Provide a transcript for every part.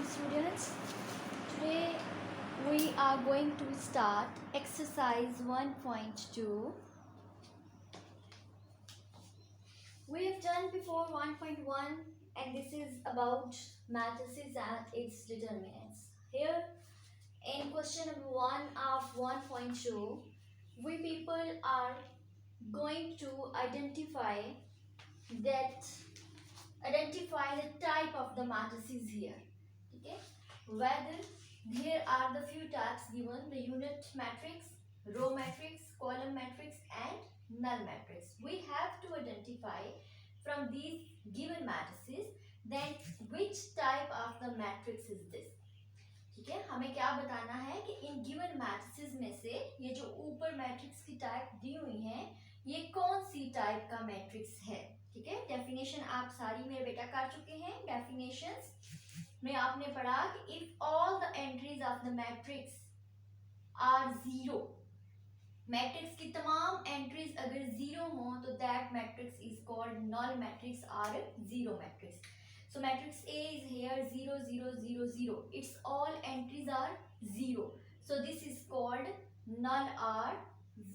students. Today we are going to start exercise 1.2. We have done before 1.1 and this is about matrices and its determinants. Here in question number 1 of 1.2, we people are going to identify the type of the matrices here. Okay, whether here are the few types given: the unit matrix, row matrix, column matrix and null matrix. We have to identify from these given matrices then which type of the matrix is this. ठीक है, हमें क्या बताना है कि in given matrices में से ये जो ऊपर मैट्रिक्स की टाइप दी हुई है ये कौन सी टाइप का मैट्रिक्स है. ठीक है, डेफिनेशन आप सारी मेरे बेटा कर चुके हैं. डेफिनेशंस में आपने पढ़ा कि if all the entries of the matrix are zero, matrix की तमाम एंट्रीज अगर जीरो हो तो that matrix is called null matrix or zero matrix. So matrix A is here 0 0 0 0. Its all entries are 0. So this is called null or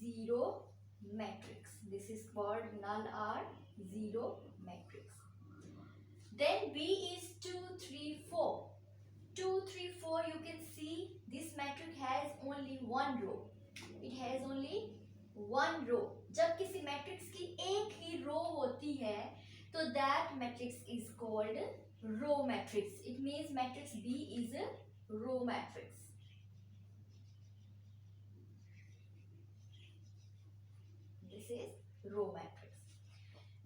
zero matrix. This is called null or zero matrix. Then B is 2 3 4. 2 3 4 you can see this matrix has only one row. It has only one row. जब किसी matrix की एक ही रो होती है तो that matrix is called row matrix. It means matrix B is a row matrix. This is row matrix.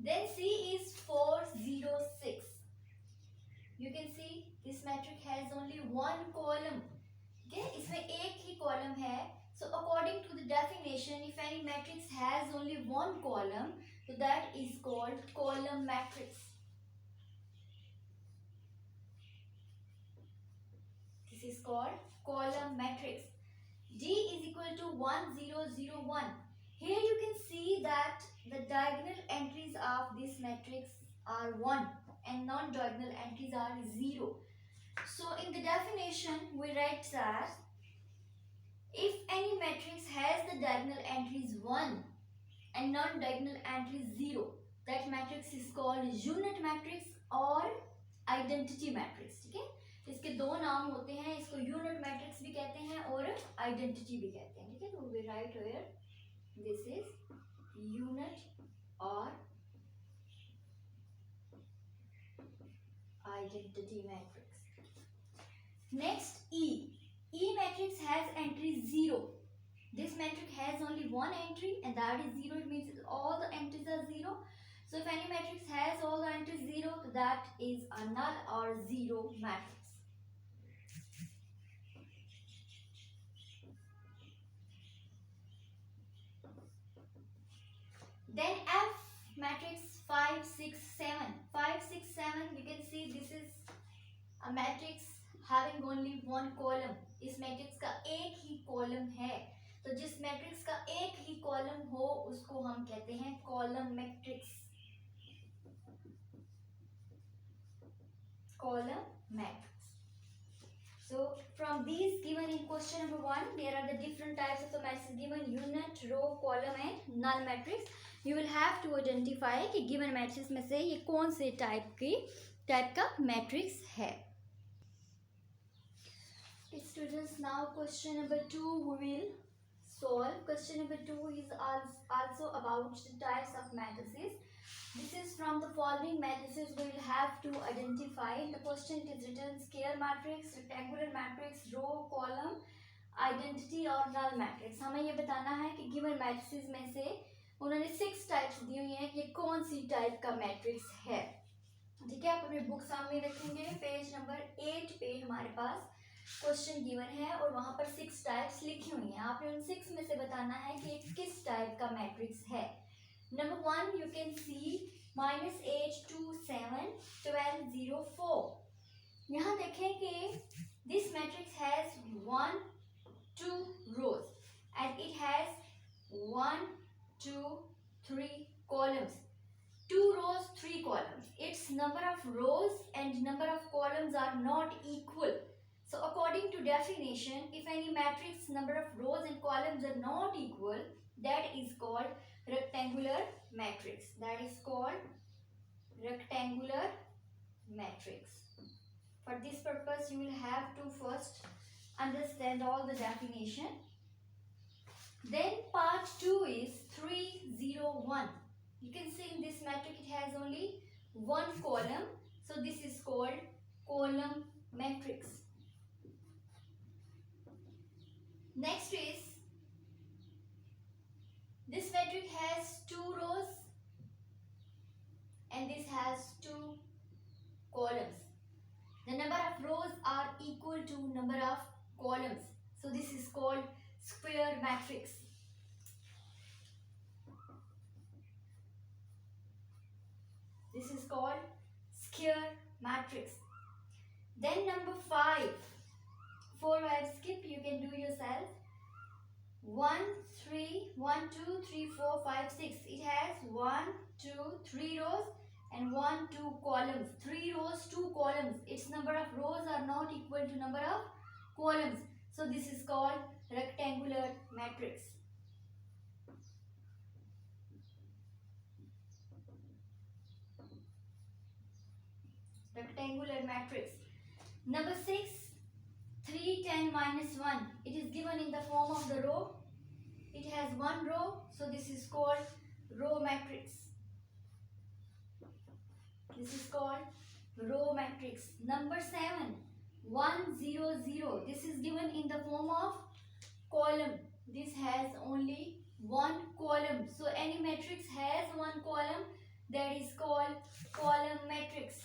Then C is 4 0 6. You can see this matrix has only one column. Okay, इसमें एक ही column है. So according to the definition, if any matrix has only one column, so that is called column matrix. This is called column matrix. D is equal to 1 0 0 1. Here you can see that the diagonal entries of this matrix are 1 and non-diagonal entries are 0. So in the definition we write that if any matrix has the diagonal entries 1 and non-diagonal entries 0, that matrix is called unit matrix or identity matrix. ठीक है, इसके दो नाम होते हैं, इसको unit matrix भी कहते हैं और आइडेंटिटी भी कहते हैं. ठीक है, तो we write here this is unit or identity matrix. Next E matrix has entry 0. This matrix has only one entry and that is 0. It means all the entries are 0. So if any matrix has all the entries 0, that is a null or zero matrix. Then F matrix 5 6 7. 5 6 7 you can see this is a matrix having only one column. इस matrix का एक ही column है, तो जिस matrix का एक ही column हो उसको हम कहते हैं column matrix. Column matrix. So from these given in question number 1, there are the different types of the matrix given: unit, row, column and null matrix. You will have to identify कि given matrix में से ये कौन से type का matrix है. Students, now question number 2 we will solve. Question number 2 is also about the types of matrices. This is from the following matrices we will have to identify. The question is written: square matrix, rectangular matrix, row, column, identity और null matrix. हमें ये बताना है कि given matrices में से उन्होंने 6 types दी हुई हैं, ये कौन सी टाइप का मैट्रिक्स है. ठीक है, आप अपनी बुक सामने रखेंगे. पेज नंबर 8 पे हमारे पास क्वेश्चन गिवन है और वहां पर 6 टाइप्स लिखी हुई हैं. आपने उन 6 में से बताना है कि किस टाइप का मैट्रिक्स है. नंबर 1 यू कैन सी -8 2 7 12 0 4. यहाँ देखें कि this matrix has 1 2 rows and it has 1 2 3 columns. 2 rows, 3 columns. Its number of rows and number of columns are not equal. So according to definition, if any matrix number of rows and columns are not equal, that is called rectangular matrix. That is called rectangular matrix. For this purpose, you will have to first understand all the definition. Then part 2 is 301. You can see in this matrix it has only one column. So this is called column matrix. Next is, this matrix has 2 rows and this has 2 columns. The number of rows are equal to number of columns. So this is called square matrix. This is called square matrix. Then number 5. 4 I have skipped, you can do yourself. 1, 3, 1, 2, 3, 4, 5, 6. It has 1, 2, 3 rows and 1, 2 columns. 3 rows, 2 columns. Its number of rows are not equal to number of columns. So this is called rectangular matrix. Rectangular matrix. Number 6, 3, 10, minus 1. It is given in the form of the row. It has 1 row, so this is called row matrix. This is called row matrix. Number 7, 1, 0, 0. This is given in the form of column. This has only 1 column. So any matrix has 1 column, that is called column matrix.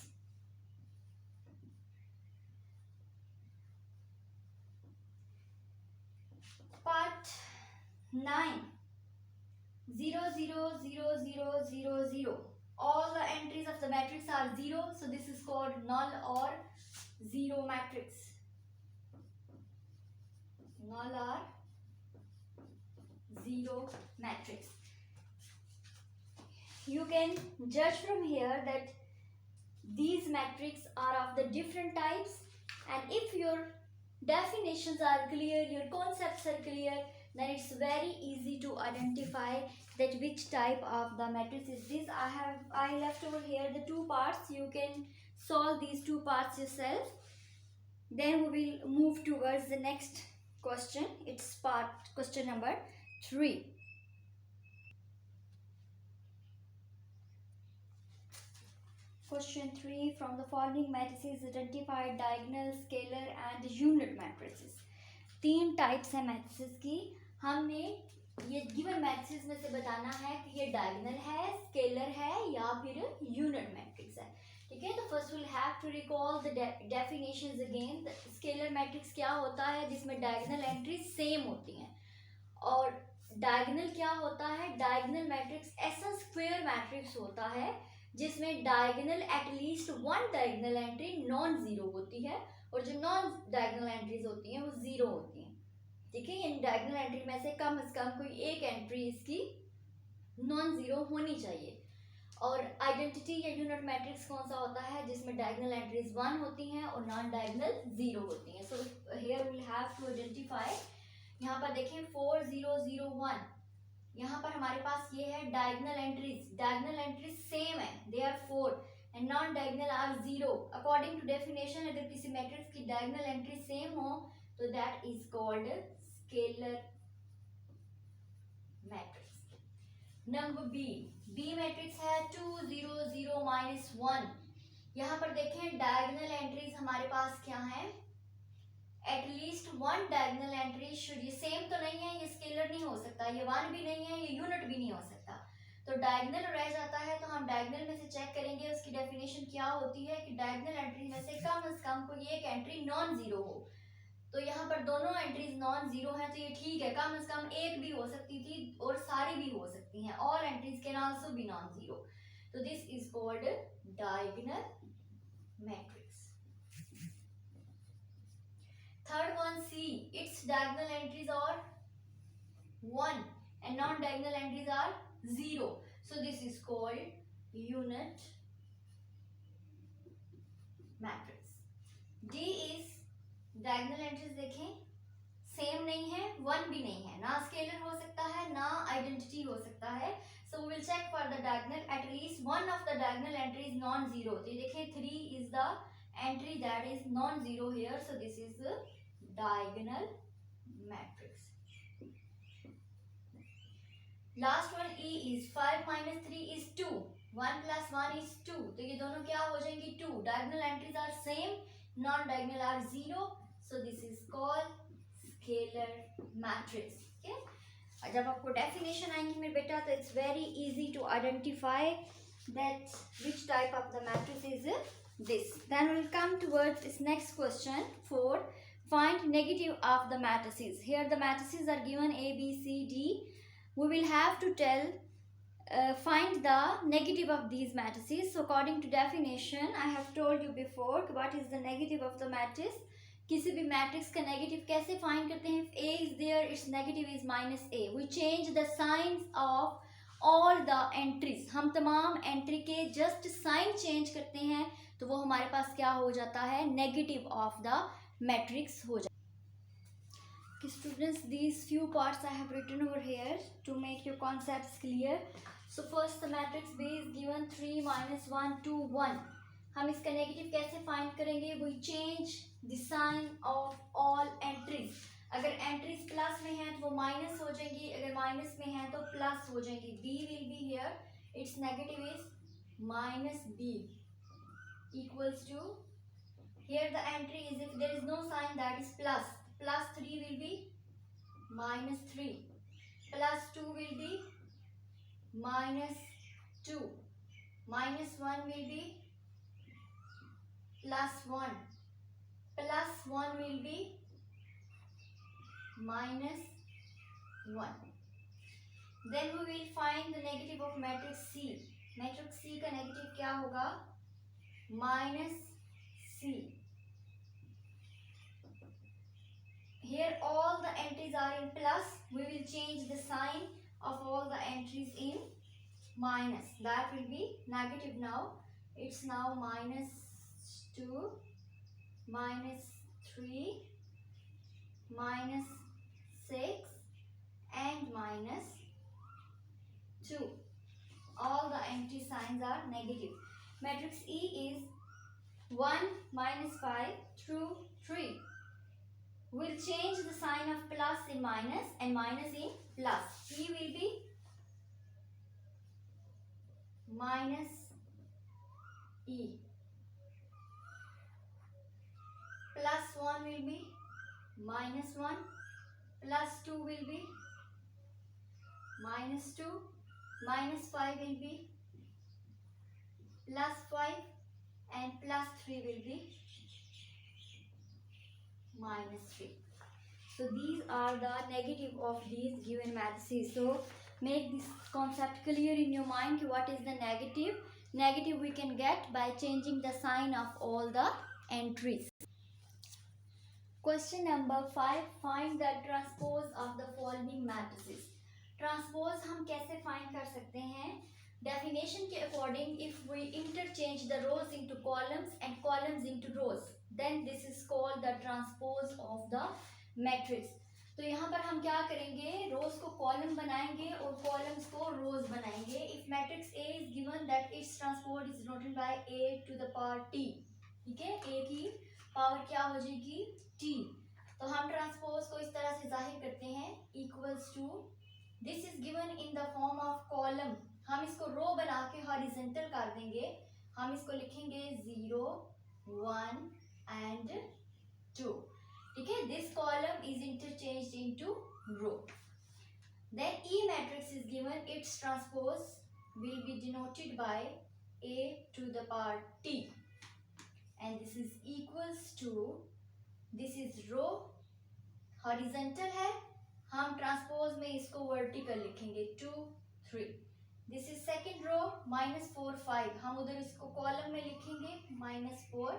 Part 9, 0, 0, 0, 0, 0, 0. All the entries of the matrix are 0, so this is called null or zero matrix. Null or zero matrix. You can judge from here that these matrices are of the different types, and if your definitions are clear, your concepts are clear, then it's very easy to identify that which type of the matrix is this. I left over here the 2 parts. You can solve these 2 parts yourself. Then we will move towards the next question. It's question number 3. Question 3. From the following matrices identify diagonal, scalar and unit matrices. 3 types है matrices की. हमने ये given matrices में से बताना है कि ये डायगोनल है, स्केलर है या फिर यूनिट मैट्रिक्स है. ठीक है, तो first will have to recall the definitions again. Scalar matrix क्या होता है? जिसमें डायगोनल एंट्रीज सेम होती हैं. और डायगोनल क्या होता है? डायगोनल मैट्रिक्स ऐसा स्क्वायर मैट्रिक्स होता है जिसमें diagonal at least 1 diagonal entry non zero होती है और जो नॉन डायगोनल एंट्रीज होती हैं वो जीरो होती हैं. ठीक है, इन डायगोनल एंट्री में से कम कोई एक एंट्री इसकी नॉन जीरो होनी चाहिए. और आइडेंटिटी या यूनिट मैट्रिक्स कौन सा होता है? जिसमें डायगोनल एंट्रीज 1 होती हैं और नॉन डायगोनल 0 होती हैं. So here we have to identify. यहाँ पर देखें 4 0 0 1. यहाँ पर हमारे पास ये है diagonal entries. Diagonal entries same है, they are 4 and non diagonal are 0. According to definition अगर किसी मैट्रिक्स की डायगोनल एंट्री सेम हो तो that is called scalar matrix. Number B matrix है 2 0 0 -1. यहाँ पर देखें डायगोनल एंट्रीज हमारे पास क्या है? At least 1 diagonal entry should. ये सेम तो नहीं है, ये स्केलर नहीं हो सकता, ये 1 भी नहीं है, ये यूनिट भी नहीं हो सकता. तो डायगोनल रह जाता है, तो हम डायगोनल में से चेक करेंगे उसकी डेफिनेशन क्या होती है कि डायगोनल एंट्री में से कम कोई एक एंट्री नॉन जीरो हो. तो यहाँ पर दोनों एंट्रीज नॉन जीरो है, तो ये ठीक है. कम एक भी हो सकती थी और सारी भी हो सकती हैं. All entries can also be non zero. तो this is called diagonal matrix. Third one, C. Its diagonal entries are 1 and non-diagonal entries are 0. So this is called unit matrix. D is diagonal entries देखें same नहीं है, one भी नहीं है, ना scalar हो सकता है ना आइडेंटिटी हो सकता है. So we will check for the diagonal. At least one of the diagonal entry is non-zero. तो ये देखिए 3 is the entry that is non-zero here. So this is the diagonal matrix. Last one E is 5 minus 3 is 2. 1 plus 1 is 2. तो ये दोनों क्या हो जाएंगी 2. Diagonal entries are same, non-diagonal are 0. So this is called scalar matrix. Okay. और जब आपको definition आएंगी मेरे बेटा तो it's very easy to identify that which type of the matrix is this. Then will come towards this next question 4. Find negative of the matrices. Here the matrices are given A, B, C, D. We will have to tell find the negative of these matrices. So according to definition, I have told you before what is the negative of the matrix. किसी भी matrix का negative कैसे find करते हैं. A is there, its negative is minus A. We change the signs of all the entries. हम तमाम entry के just sign change करते हैं तो वो हमारे पास क्या हो जाता है, नेगेटिव ऑफ द मैट्रिक्स हो जाता है. Students, these few parts I have written over here to make your concepts clear. So first the matrix B is given 3 minus 1 2 1. हम इसका नेगेटिव कैसे फाइंड करेंगे. We change the sign of all entries. अगर entries plus में है तो वो minus हो जाएंगी, अगर माइनस में है तो प्लस हो जाएंगी. B will be here, it's negative is minus B equals to here the entry is if there is no sign that is plus. Plus 3 will be minus 3, plus 2 will be minus 2, minus 1 will be plus 1, plus 1 will be minus 1. Then we will find the negative of matrix C. Matrix C का negative क्या होगा, minus C. Here all the entries are in plus. We will change the sign of all the entries in minus. That will be negative now. It's now minus 2, minus 3, minus 6 and minus 2. All the empty signs are negative. Matrix E is 1 minus 5 through 3. We'll change the sign of plus in minus and minus in plus. E will be minus E. Plus 1 will be minus 1, plus 2 will be minus 2, minus 5 will be plus 5 and plus 3 will be minus 3. So these are the negative of these given matrices. So make this concept clear in your mind. What is the negative? Negative we can get by changing the sign of all the entries. Question number 5. Find the transpose of the following matrices. Transpose हम कैसे find कर सकते हैं. Definition के according, if we interchange the rows into columns and columns into rows, then this is called the transpose of the matrix. तो यहाँ पर हम क्या करेंगे, रोज को कॉलम बनाएंगे और कॉलम्स को रोज बनाएंगे. If matrix A is given that its transpose is denoted by A to the power T. ठीक है, A की पावर क्या हो जाएगी, T. तो हम ट्रांसपोज को इस तरह से जाहिर करते हैं, equals to this is given in the form of column. हम इसको रो बना के हॉरिजॉन्टल कर देंगे. हम इसको लिखेंगे 0 1 and 2. ठीक है, this column is interchanged into row. Then E matrix is given, it's transpose will be denoted by A to the power T, and this is equals to, this is row, horizontal है, हम transpose में इसको vertical लिखेंगे 2 3. This is second row, -4 5, हम उधर इसको column में लिखेंगे -4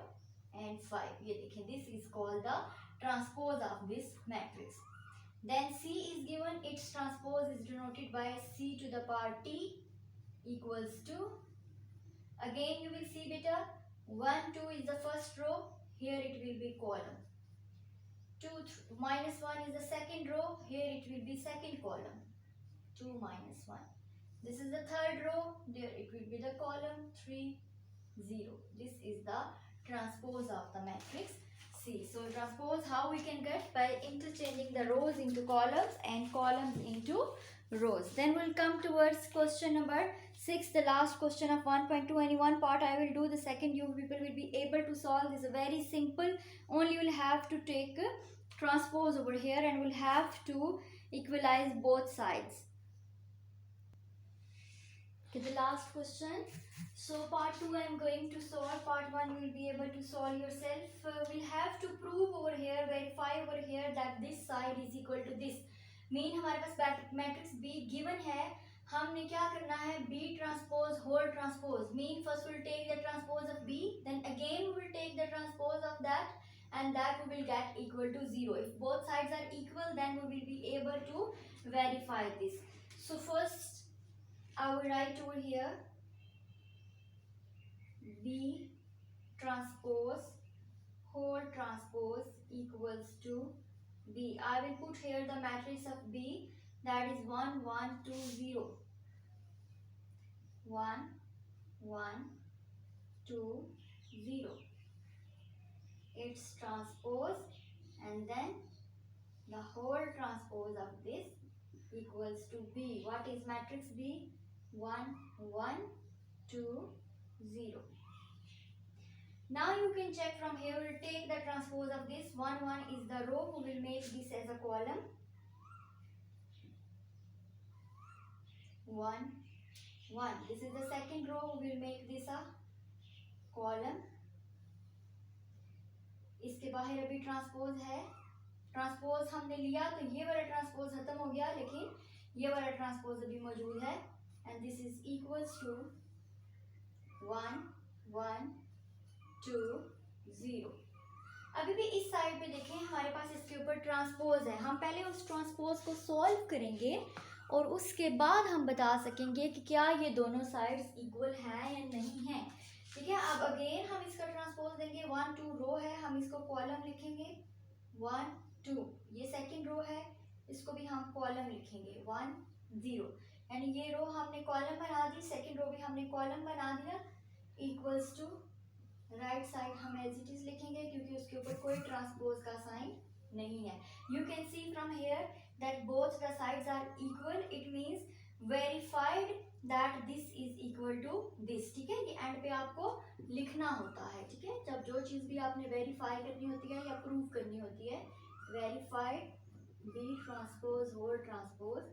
and 5. ये देखें, this is called the transpose of this matrix. Then C is given, its transpose is denoted by C to the power T equals to Again you will see beta 1 2 is the first row, here it will be column. 2 minus 1 is the second row, here it will be second column. 2 minus 1. This is the third row, there it will be the column 3 0. This is the transpose of the matrix C. So transpose how we can get? By interchanging the rows into columns and columns into rows. Then we'll come towards question number 6, the last question of 1.2. Only one part I will do, the second you people will be able to solve. This is very simple. Only you will have to take transpose over here and will have to equalize both sides. Okay, the last question. So part 2 I am going to solve, part 1 you will be able to solve yourself. We'll have to prove over here, verify over here that this side is equal to this. Mean हमारे पास matrix B given है, हमने क्या करना है? B transpose whole transpose. Mean first we'll take the transpose of B, then again we will take the transpose of that, and that we will get equal to 0. If both sides are equal, then we will be able to verify this. So first I will write over here B transpose whole transpose equals to B. I will put here the matrix of B, that is 1 1 2 0. 1 1 2 0. Its transpose, and then the whole transpose of this equals to B. What is matrix B? 1 1 2 0. Now you can check from here. We'll take the transpose of this. 1 1 is the row. We will make this as a column. 1 1. This is the second row. We will make this a column. इसके बाहर अभी transpose है. Transpose हमने लिया तो ये वाला transpose खत्म हो गया, लेकिन ये वाला ट्रांसपोज अभी मौजूद है. And this is equals to 1 1 2 0. अभी भी इस साइड पे देखें, हमारे पास इसके ऊपर ट्रांसपोज है. हम पहले उस ट्रांसपोज को सॉल्व करेंगे और उसके बाद हम बता सकेंगे कि क्या ये दोनों साइड्स इक्वल हैं या नहीं है. ठीक है. अब अगेन हम इसका ट्रांसपोज देंगे. 1 2 रो है, हम इसको कॉलम लिखेंगे 1 2. ये सेकंड रो है, इसको भी हम कॉलम लिखेंगे 1 0. यानी ये रो हमने कॉलम बना दी, सेकंड रो भी हमने कॉलम बना दिया. इक्वल्स टू राइट साइड हम एज इट इज लिखेंगे क्योंकि उसके ऊपर कोई ट्रांसपोज का साइन नहीं है. You can see from here that both the sides are equal. It means verified that this is equal to this. ठीक है. ये एंड पे आपको लिखना होता है. ठीक है. जब जो चीज़ भी आपने वेरीफाई करनी होती है या प्रूव करनी होती है, verified B transpose whole transpose